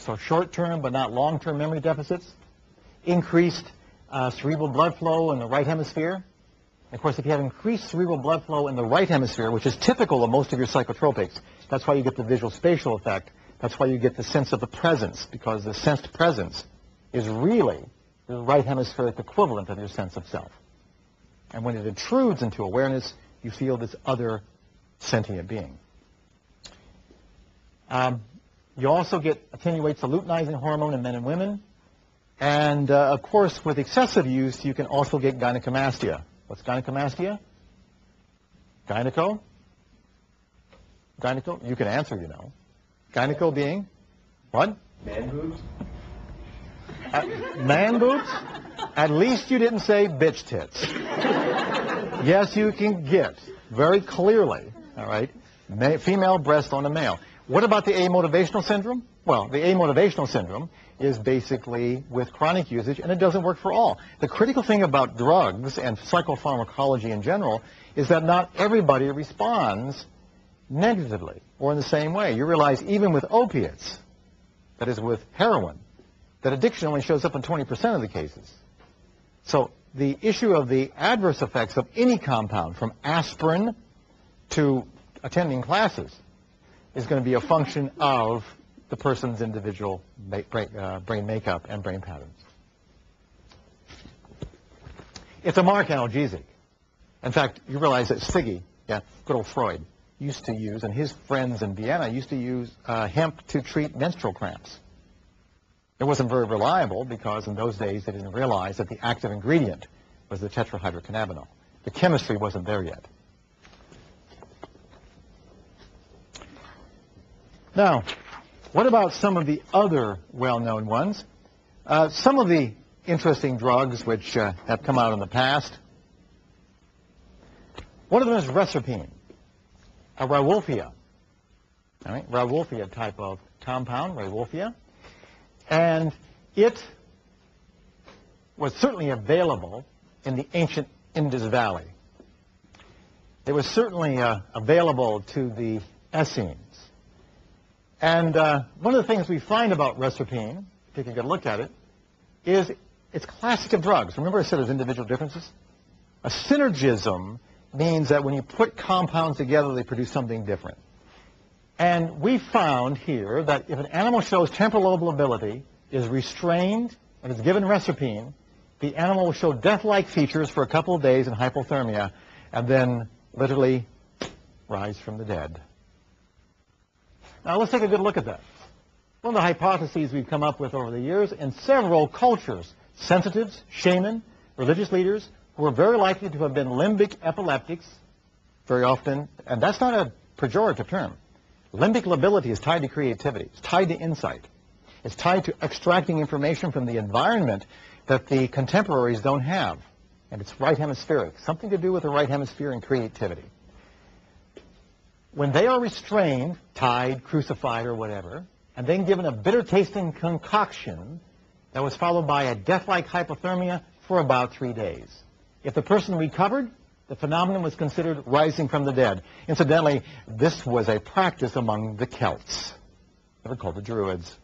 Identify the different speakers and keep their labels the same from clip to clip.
Speaker 1: or short-term but not long-term memory deficits, increased cerebral blood flow in the right hemisphere. And of course, if you have increased cerebral blood flow in the right hemisphere, which is typical of most of your psychotropics, that's why you get the visual spatial effect. That's why you get the sense of the presence, because the sensed presence is really the right hemispheric equivalent of your sense of self. And when it intrudes into awareness, you feel this other sentient being. You also get attenuates the luteinizing hormone in men and women. And, of course, with excessive use, you can also get gynecomastia. What's gynecomastia? Gyneco? Gyneco? You can answer, you know. Gyneco being? What?
Speaker 2: Man boobs?
Speaker 1: Man boobs? At least you didn't say bitch tits. Yes, you can get, very clearly, all right, female breast on a male. What about the amotivational syndrome? Well, the amotivational syndrome is basically with chronic usage, and it doesn't work for all. The critical thing about drugs and psychopharmacology in general is that not everybody responds negatively or in the same way. You realize even with opiates, that is with heroin, that addiction only shows up in 20% of the cases. So the issue of the adverse effects of any compound, from aspirin to attending classes, is going to be a function of the person's individual brain makeup and brain patterns. It's a marked analgesic. In fact, you realize that Siggy, good old Freud, used to use, and his friends in Vienna used to use hemp to treat menstrual cramps. It wasn't very reliable because in those days they didn't realize that the active ingredient was the tetrahydrocannabinol. The chemistry wasn't there yet. Now, what about some of the other well-known ones? Some of the interesting drugs which have come out in the past. One of them is reserpine, a Rauwolfia. All right, Rauwolfia type of compound, Rauwolfia. And it was certainly available in the ancient Indus Valley. It was certainly available to the Essenes. And one of the things we find about reserpine, take a good look at it, is it's classic of drugs. Remember I said there's individual differences? A synergism means that when you put compounds together, they produce something different. And we found here that if an animal shows temporal lobe ability, is restrained, and is given reserpine, the animal will show death-like features for a couple of days in hypothermia, and then literally rise from the dead. Now let's take a good look at that. One of the hypotheses we've come up with over the years in several cultures, sensitives, shaman, religious leaders, who are very likely to have been limbic epileptics, very often, and that's not a pejorative term. Limbic lability is tied to creativity. It's tied to insight. It's tied to extracting information from the environment that the contemporaries don't have. And it's right hemispheric, something to do with the right hemisphere and creativity. When they are restrained, tied, crucified, or whatever, and then given a bitter-tasting concoction that was followed by a death-like hypothermia for about 3 days. If the person recovered, the phenomenon was considered rising from the dead. Incidentally, this was a practice among the Celts. They were called the Druids.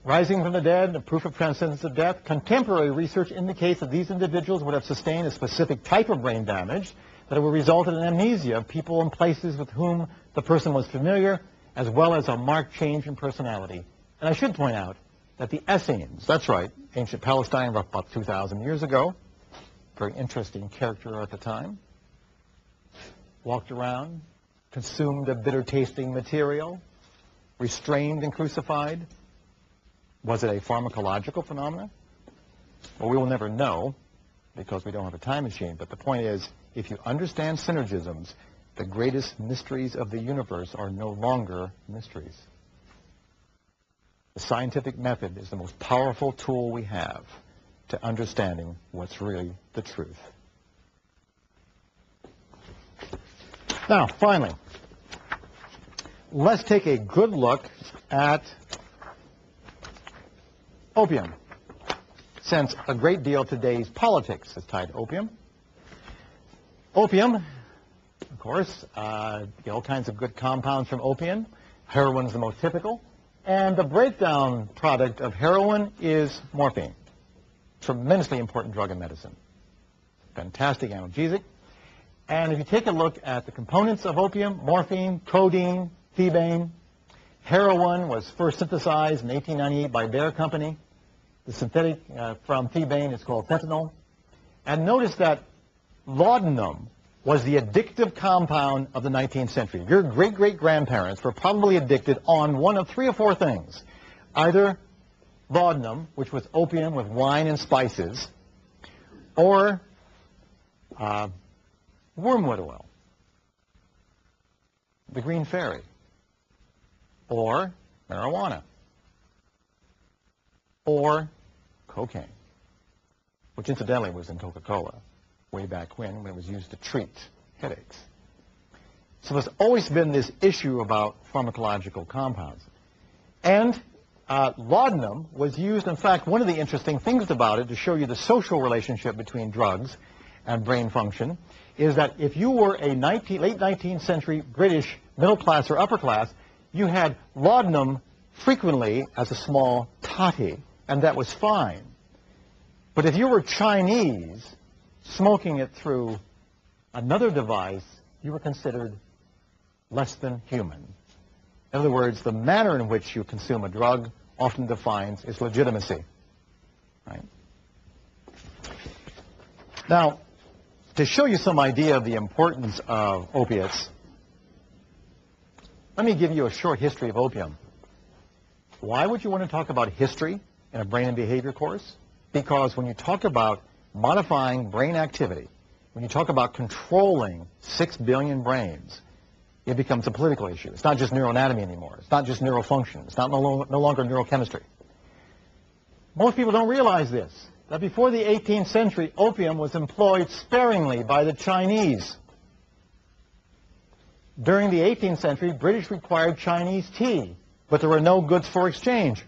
Speaker 1: Rising from the dead, a proof of transcendence of death. Contemporary research indicates that these individuals would have sustained a specific type of brain damage that would result in amnesia of people and places with whom the person was familiar, as well as a marked change in personality. And I should point out that the Essenes, that's right, ancient Palestine, about 2,000 years ago, very interesting character at the time, walked around, consumed a bitter-tasting material, restrained and crucified. Was it a pharmacological phenomenon? Well, we will never know because we don't have a time machine. But the point is, if you understand synergisms, the greatest mysteries of the universe are no longer mysteries. The scientific method is the most powerful tool we have to understanding what's really the truth. Now, finally, let's take a good look at opium, since a great deal of today's politics is tied to opium. Opium, of course, all kinds of good compounds from opium. Heroin's the most typical. And the breakdown product of heroin is morphine. Tremendously important drug in medicine. Fantastic analgesic. And if you take a look at the components of opium, morphine, codeine, thebaine, heroin was first synthesized in 1898 by Bayer Company. The synthetic from thebaine is called fentanyl. And notice that laudanum was the addictive compound of the 19th century. Your great-great-grandparents were probably addicted on one of 3 or 4 things. Either laudanum, which was opium with wine and spices, or wormwood oil, the green fairy, or marijuana, or cocaine, which incidentally was in Coca-Cola way back when it was used to treat headaches. So there's always been this issue about pharmacological compounds. And laudanum was used, in fact, one of the interesting things about it to show you the social relationship between drugs and brain function is that if you were a late 19th century British middle class or upper class, you had laudanum frequently as a small toddy, and that was fine. But if you were Chinese, smoking it through another device, you were considered less than human. In other words, the manner in which you consume a drug often defines its legitimacy. Right? Now, to show you some idea of the importance of opiates, let me give you a short history of opium. Why would you want to talk about history in a brain and behavior course? Because when you talk about modifying brain activity, when you talk about controlling 6 billion brains, it becomes a political issue. It's not just neuroanatomy anymore. It's not just neurofunction. It's not no longer neurochemistry. Most people don't realize this, that before the 18th century, opium was employed sparingly by the Chinese. During the 18th century, British required Chinese tea, but there were no goods for exchange.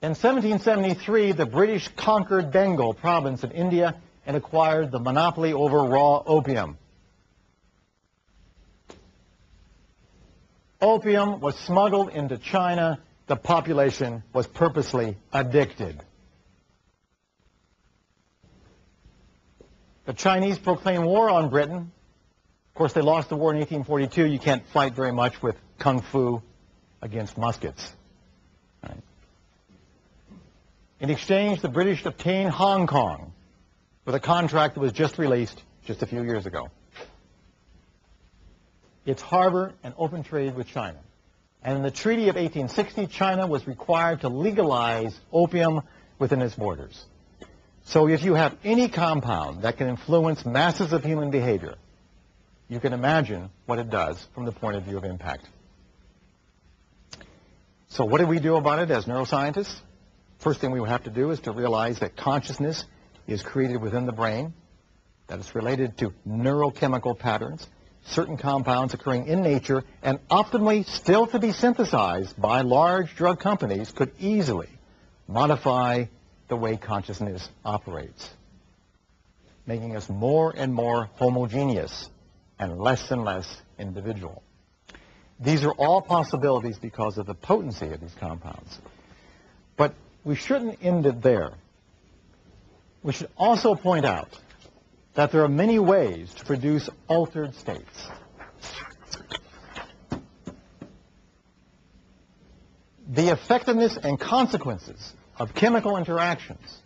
Speaker 1: In 1773, the British conquered Bengal province in India and acquired the monopoly over raw opium. Opium was smuggled into China. The population was purposely addicted. The Chinese proclaimed war on Britain. Of course, they lost the war in 1842. You can't fight very much with kung fu against muskets. Right? In exchange, the British obtained Hong Kong with a contract that was just released just a few years ago. Its harbor and open trade with China. And in the Treaty of 1860, China was required to legalize opium within its borders. So if you have any compound that can influence masses of human behavior, you can imagine what it does from the point of view of impact. So what do we do about it as neuroscientists? First thing we would have to do is to realize that consciousness is created within the brain, that it's related to neurochemical patterns, certain compounds occurring in nature, and optimally still to be synthesized by large drug companies could easily modify the way consciousness operates, making us more and more homogeneous and less individual. These are all possibilities because of the potency of these compounds. But we shouldn't end it there. We should also point out that there are many ways to produce altered states. The effectiveness and consequences of chemical interactions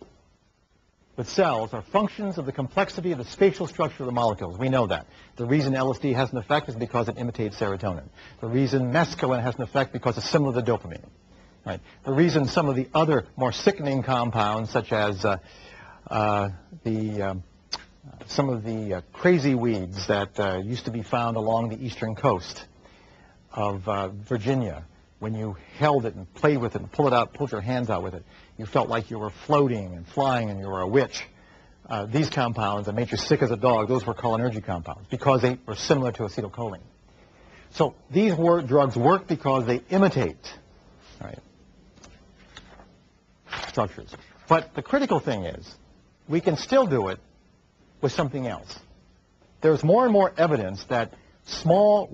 Speaker 1: with cells are functions of the complexity of the spatial structure of the molecules. We know that. The reason LSD has an effect is because it imitates serotonin. The reason mescaline has an effect because it's similar to dopamine. Right? The reason some of the other more sickening compounds, such as some of the crazy weeds that used to be found along the eastern coast of Virginia, when you held it and played with it and pulled your hands out with it, you felt like you were floating and flying and you were a witch. These compounds that made you sick as a dog, those were cholinergic compounds because they were similar to acetylcholine. So these drugs work because they imitate, right, structures. But the critical thing is we can still do it with something else. There's more and more evidence that small